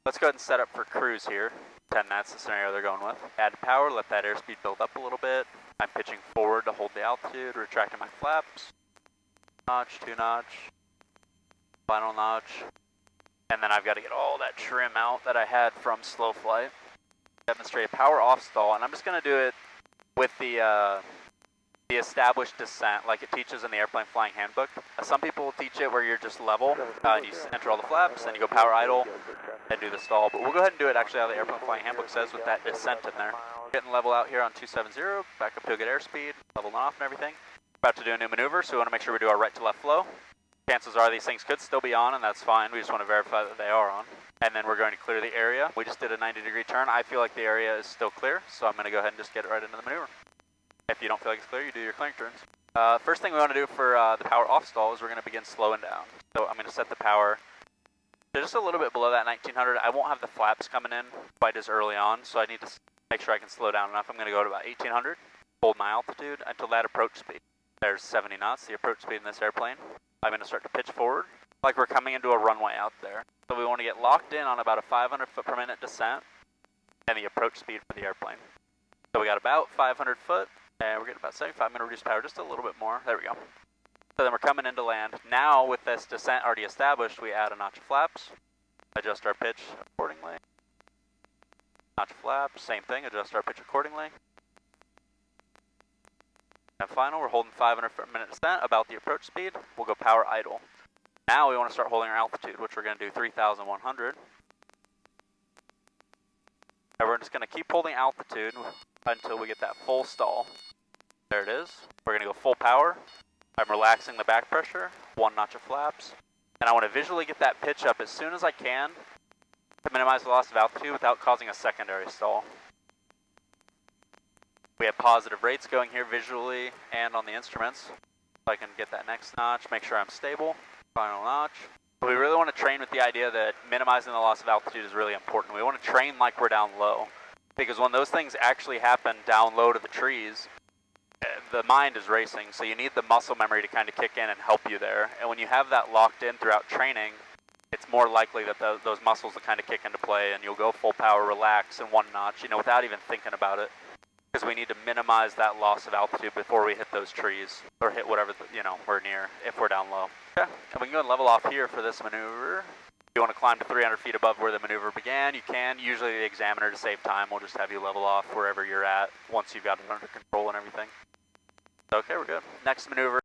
Let's go ahead and set up for cruise here. 10 knots, the scenario they're going with. Add power, let that airspeed build up a little bit. I'm pitching forward to hold the altitude, retracting my flaps. Notch, 2 notch, final notch. And then I've got to get all that trim out that I had from slow flight. Demonstrate power off stall, and I'm just going to do it with the established descent like it teaches in the airplane flying handbook. Some people teach it where you're just level, and you enter all the flaps, and you go power idle, and do the stall. But we'll go ahead and do it actually how the airplane flying handbook says with that descent in there. Getting level out here on 270, back up to a good airspeed, leveling off and everything. About to do a new maneuver, so we want to make sure we do our right to left flow. Chances are these things could still be on, and that's fine. We just want to verify that they are on. And then we're going to clear the area. We just did a 90-degree turn. I feel like the area is still clear, so I'm going to go ahead and just get it right into the maneuver. If you don't feel like it's clear, you do your clearing turns. First thing we want to do for the power off stall is we're going to begin slowing down. So I'm going to set the power to just a little bit below that 1900. I won't have the flaps coming in quite as early on, so I need to make sure I can slow down enough. I'm going to go to about 1800, hold my altitude until that approach speed. There's 70 knots, the approach speed in this airplane. I'm going to start to pitch forward like we're coming into a runway out there. So we want to get locked in on about a 500 foot per minute descent and the approach speed for the airplane. So we got about 500 foot and we're getting about 75. I'm going to reduce power just a little bit more. There we go. So then we're coming into land. Now with this descent already established, we add a notch of flaps, adjust our pitch accordingly. Notch of flaps, same thing, adjust our pitch accordingly. And final, we're holding 500 foot per minute descent, about the approach speed. We'll go power idle. Now we want to start holding our altitude, which we're going to do 3,100. And we're just going to keep holding altitude until we get that full stall. There it is. We're going to go full power. I'm relaxing the back pressure, 1 notch of flaps. And I want to visually get that pitch up as soon as I can to minimize the loss of altitude without causing a secondary stall. We have positive rates going here visually and on the instruments. So I can get that next notch, make sure I'm stable. Final notch. But we really want to train with the idea that minimizing the loss of altitude is really important. We want to train like we're down low. Because when those things actually happen down low to the trees, the mind is racing. So you need the muscle memory to kind of kick in and help you there. And when you have that locked in throughout training, it's more likely that those muscles will kind of kick into play and you'll go full power, relax in 1 notch, without even thinking about it. Because we need to minimize that loss of altitude before we hit those trees or hit whatever we're near if we're down low. Okay, and we can go and level off here for this maneuver. If you want to climb to 300 feet above where the maneuver began, you can. Usually the examiner, to save time, will just have you level off wherever you're at once you've got it under control and everything. Okay, we're good. Next maneuver.